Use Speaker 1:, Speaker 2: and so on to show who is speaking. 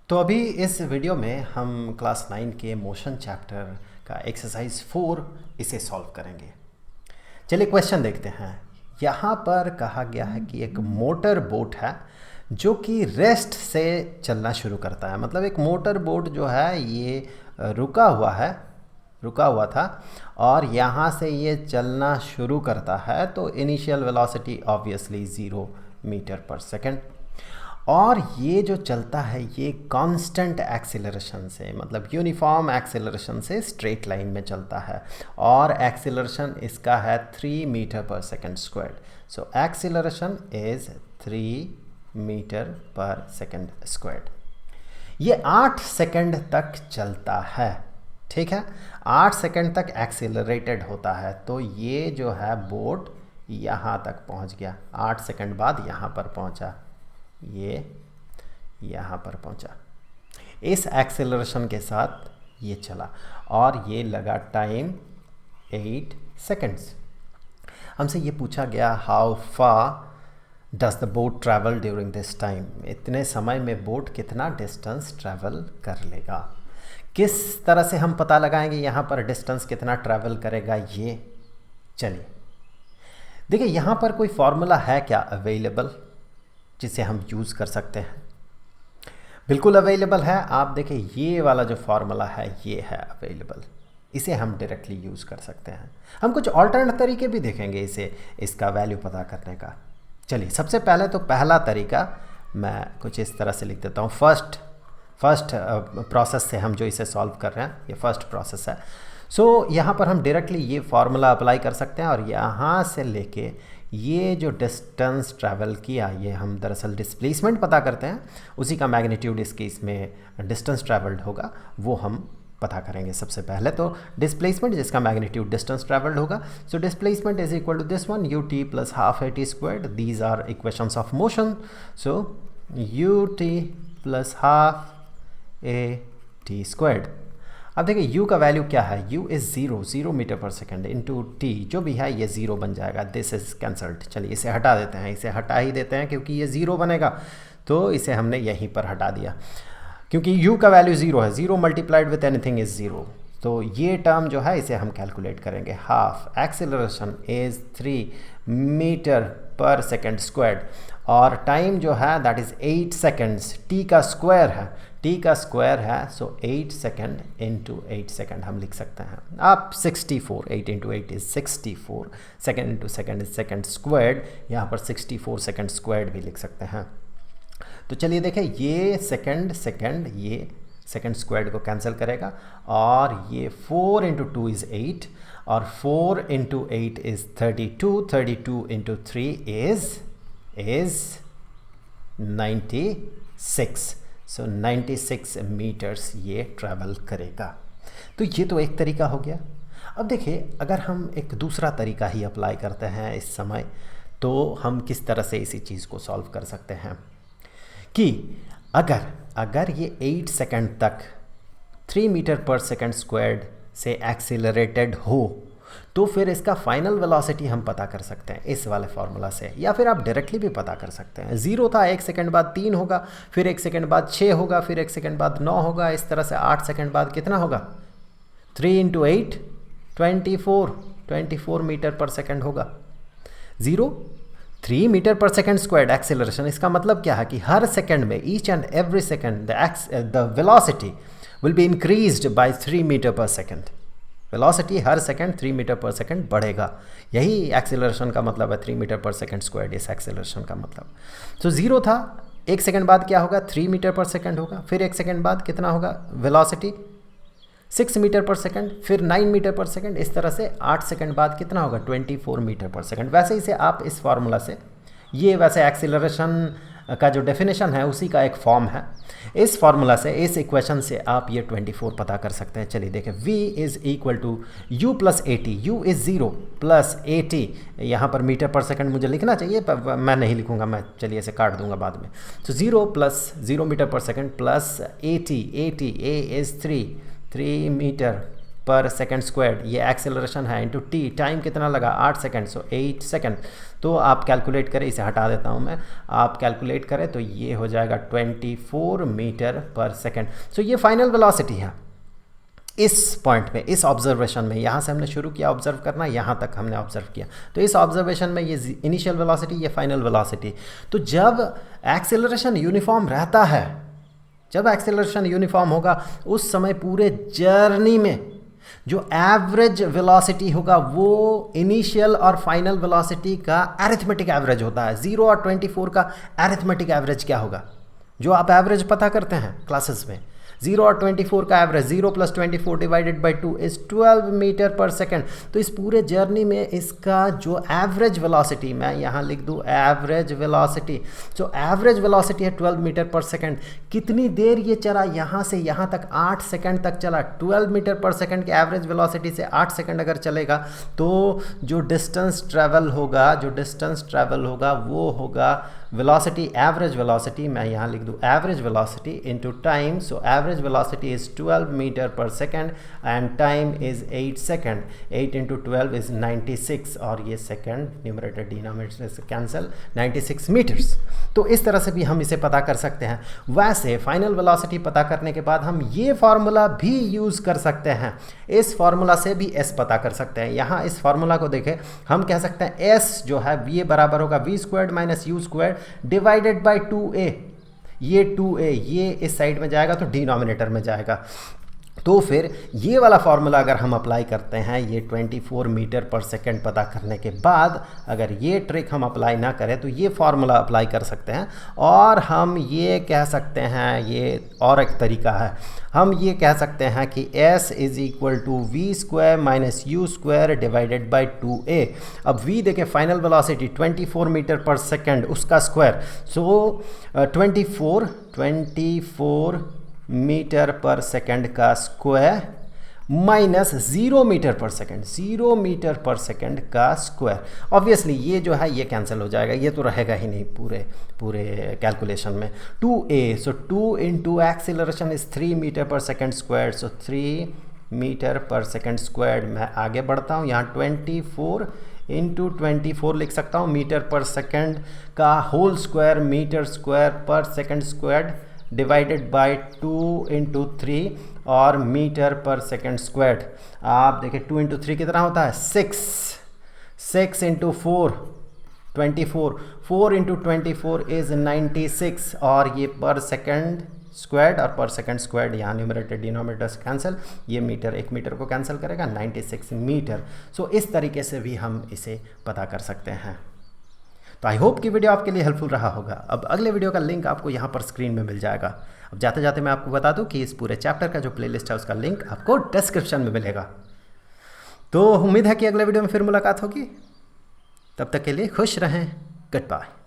Speaker 1: तो अभी इस वीडियो में हम क्लास 9 के मोशन चैप्टर का एक्सरसाइज 4 इसे सॉल्व करेंगे। चलिए क्वेश्चन देखते हैं। यहाँ पर कहा गया है कि एक मोटर बोट है जो कि रेस्ट से चलना शुरू करता है। मतलब एक मोटर बोट जो है ये रुका हुआ था और यहाँ से ये चलना शुरू करता है। तो initial velocity obviously 0 metre per second, और ये जो चलता है ये कांस्टेंट एक्सीलरेशन से, मतलब यूनिफॉर्म एक्सीलरेशन से स्ट्रेट लाइन में चलता है, और एक्सीलरेशन इसका है 3 metre per second square. So acceleration is 3 metre per second square. ये 8 सेकेंड तक चलता है, ठीक है। 8 सेकेंड तक एक्सीलरेटेड होता है। तो ये जो है बोट यहाँ तक पहुँच गया, 8 सेकेंड बाद यहाँ पर पहुँचा, ये यहाँ पर पहुँचा। इस एक्सेलरेशन के साथ ये चला और ये लगा टाइम 8 सेकेंड्स। हमसे ये पूछा गया how far does the boat travel during this time. इतने समय में बोट कितना डिस्टेंस ट्रैवल कर लेगा। किस तरह से हम पता लगाएंगे यहाँ पर डिस्टेंस कितना ट्रैवल करेगा ये। चलिए देखिए, यहाँ पर कोई फॉर्मूला है क्या अवेलेबल जिसे हम यूज़ कर सकते हैं? बिल्कुल अवेलेबल है। आप देखिए ये वाला जो फार्मूला है ये है अवेलेबल, इसे हम डायरेक्टली यूज़ कर सकते हैं। हम कुछ ऑल्टरनेट तरीके भी देखेंगे इसका वैल्यू पता करने का। चलिए सबसे पहले तो पहला तरीका मैं कुछ इस तरह से लिख देता हूँ। फर्स्ट प्रोसेस से हम जो इसे सॉल्व कर रहे हैं ये फर्स्ट प्रोसेस है। सो यहाँ पर हम डायरेक्टली ये फार्मूला अप्लाई कर सकते हैं और यहाँ से लेके ये जो डिस्टेंस ट्रैवल किया, ये हम दरअसल डिस्प्लेसमेंट पता करते हैं, उसी का मैग्नीट्यूड इस केस में डिस्टेंस ट्रैवल्ड होगा, वो हम पता करेंगे। सबसे पहले तो डिस्प्लेसमेंट जिसका मैग्नीट्यूड डिस्टेंस ट्रैवल्ड होगा। So displacement is equal to this one, ut plus half a t squared. These are equations of motion. So ut plus half a t squared. अब देखिए u का वैल्यू क्या है, u is 0 metre per second into t, जो भी है ये 0 बन जाएगा। This is cancelled. चलिए इसे हटा देते हैं, इसे हटा ही देते हैं क्योंकि ये 0 बनेगा, तो इसे हमने यहीं पर हटा दिया क्योंकि u का वैल्यू 0 है। 0 मल्टीप्लाइड विथ एनीथिंग इज़ 0। तो ये टर्म जो है इसे हम कैलकुलेट करेंगे। Half acceleration is 3 metre per second squared, और टाइम जो है दैट इज़ 8 सेकेंड्स। t का स्क्वायर है, t का स्क्वायर है, सो 8 सेकेंड इंटू 8 सेकेंड हम लिख सकते हैं। आप 64, 8 into 8 is 64, second into second is second squared, यहाँ पर 64 सेकेंड स्क्वायर्ड भी लिख सकते हैं। तो चलिए देखें, ये सेकेंड ये सेकेंड स्क्वायर्ड को कैंसिल करेगा, और ये 4 इंटू 2 इज़ 8, और 4 into 8 is 32, 32 into 3 is 96। So 96 metres ये ट्रैवल करेगा। तो ये तो एक तरीका हो गया। अब देखिए, अगर हम एक दूसरा तरीका ही अप्लाई करते हैं इस समय, तो हम किस तरह से इसी चीज़ को सॉल्व कर सकते हैं कि अगर ये 8 सेकेंड तक 3 मीटर पर सेकेंड स्क्वायर्ड से एक्सीलरेटेड हो, तो फिर इसका फाइनल वेलोसिटी हम पता कर सकते हैं इस वाले फार्मूला से, या फिर आप डायरेक्टली भी पता कर सकते हैं। 0 था, 1 सेकंड बाद 3 होगा, फिर 1 सेकंड बाद 6 होगा, फिर 1 सेकंड बाद 9 होगा, इस तरह से 8 सेकंड बाद कितना होगा? 3 इंटू 8 24 मीटर पर सेकंड होगा। 3 metre per second squared acceleration, इसका मतलब क्या है कि हर सेकंड में each and every second the velocity will be increased by 3 metre per second. Velocity हर सेकंड 3 मीटर पर सेकंड बढ़ेगा। यही एक्सेलरेशन का मतलब है, 3 मीटर पर सेकंड स्क्वायर्ड इस एक्सेलरेशन का मतलब। तो 0 था, 1 सेकंड बाद क्या होगा? 3 मीटर पर सेकंड होगा, फिर 1 सेकंड बाद कितना होगा वेलोसिटी? 6 मीटर पर सेकंड, फिर 9 मीटर पर सेकंड, इस तरह से 8 सेकंड बाद कितना होगा? 24 मीटर पर सेकंड। वैसे ही से आप इस फार्मूला से, ये वैसे एक्सेलरेशन का जो डेफिनेशन है उसी का एक फॉर्म है। इस फार्मूला से, इस इक्वेशन से आप ये 24 पता कर सकते हैं। चलिए देखें, v is equal to u plus a t. U is 0 plus a t, यहाँ पर मीटर पर सेकंड मुझे लिखना चाहिए पर मैं नहीं लिखूँगा, मैं चलिए इसे काट दूंगा बाद में। तो 0 plus 0 metre per second plus a t, a is 3 metre per second squared, ये एक्सेलरेशन है, इंटू टी, टाइम कितना लगा 8 सेकंड, सो 8 सेकंड। तो आप कैलकुलेट करें, इसे हटा देता हूँ मैं, आप कैलकुलेट करें तो ये हो जाएगा 24 मीटर पर सेकंड। सो ये फाइनल वेलोसिटी है इस पॉइंट में, इस ऑब्जर्वेशन में। यहाँ से हमने शुरू किया ऑब्जर्व करना, यहाँ तक हमने ऑब्जर्व किया, तो इस ऑब्जर्वेशन में ये इनिशियल वेलोसिटी, ये फाइनल वेलोसिटी। तो जब एक्सेलरेशन यूनिफॉर्म रहता है, जब एक्सेलरेशन यूनिफॉर्म होगा उस समय पूरे जर्नी में जो एवरेज वेलोसिटी होगा वो इनिशियल और फाइनल वेलोसिटी का अरिथमेटिक एवरेज होता है। 0 और 24 का अरिथमेटिक एवरेज क्या होगा, जो आप एवरेज पता करते हैं क्लासेस में, 0 और 24 का average, 0 + 24 divided by 2 is 12 metre per second. तो इस पूरे जर्नी में इसका जो एवरेज वेलोसिटी, मैं यहाँ लिख दूँ एवरेज वेलोसिटी, जो एवरेज वेलोसिटी है 12 मीटर पर सेकंड। कितनी देर ये चला, यहाँ से यहाँ तक 8 सेकंड तक चला। 12 मीटर पर सेकंड के एवरेज वेलोसिटी से 8 सेकंड अगर चलेगा तो जो डिस्टेंस ट्रैवल होगा वो होगा वेलोसिटी, एवरेज वेलोसिटी, मैं यहाँ लिख दूँ average velocity into time. So average velocity is 12 metre per second and time is 8 second. 8 × 12 इज़ 96, और ये सेकंड न्यूमरेटर डिनोमिनेटर से कैंसिल, 96 मीटर्स। तो इस तरह से भी हम इसे पता कर सकते हैं। वैसे फाइनल वेलोसिटी पता करने के बाद हम ये फार्मूला भी यूज़ कर सकते हैं, इस फार्मूला से भी s पता कर सकते हैं। यहाँ इस फार्मूला को देखें, हम कह सकते हैं s जो है ये बराबर होगा v² - u² divided by 2a। ये 2a ये इस साइड में जाएगा तो डिनोमिनेटर में जाएगा। तो फिर ये वाला फार्मूला अगर हम अप्लाई करते हैं, ये 24 मीटर पर सेकंड पता करने के बाद अगर ये ट्रिक हम अप्लाई ना करें तो ये फार्मूला अप्लाई कर सकते हैं। और हम ये कह सकते हैं, ये और एक तरीका है, हम ये कह सकते हैं कि s = v² - u² divided by 2a। अब v देखें, final velocity 24 metre per second, उसका स्क्वायर, सो 24 मीटर पर सेकंड का square minus 0 metre per second, 0 metre per second का स्क्वायर। ऑब्वियसली ये जो है ये कैंसिल हो जाएगा, ये तो रहेगा ही नहीं पूरे कैलकुलेशन में। 2a, so 2 × acceleration is 3 metre per second square, so 3 metre per second square. मैं आगे बढ़ता हूँ, यहाँ 24 × 24 लिख सकता हूँ, मीटर पर सेकंड का होल स्क्वायर, मीटर स्क्वायर पर सेकंड स्क्वायर डिवाइडेड बाई 2 × 3 और मीटर पर सेकंड स्क्वायर्ड। आप देखिए 2 × 3 कितना होता है 6, 6 × 4 24, 4 × 24 इज़ 96, और ये पर सेकंड स्क्वायर्ड और पर सेकंड स्क्वायर्ड, यहाँ न्यूमरेटर डिनोमिनेटर से कैंसिल, ये मीटर 1 मीटर को कैंसिल करेगा, 96 मीटर। सो इस तरीके से भी हम इसे पता कर सकते हैं। तो आई होप कि वीडियो आपके लिए हेल्पफुल रहा होगा। अब अगले वीडियो का लिंक आपको यहाँ पर स्क्रीन में मिल जाएगा। अब जाते जाते मैं आपको बता दूँ कि इस पूरे चैप्टर का जो प्लेलिस्ट है उसका लिंक आपको डिस्क्रिप्शन में मिलेगा। तो उम्मीद है कि अगले वीडियो में फिर मुलाकात होगी। तब तक के लिए खुश रहें। Good bye.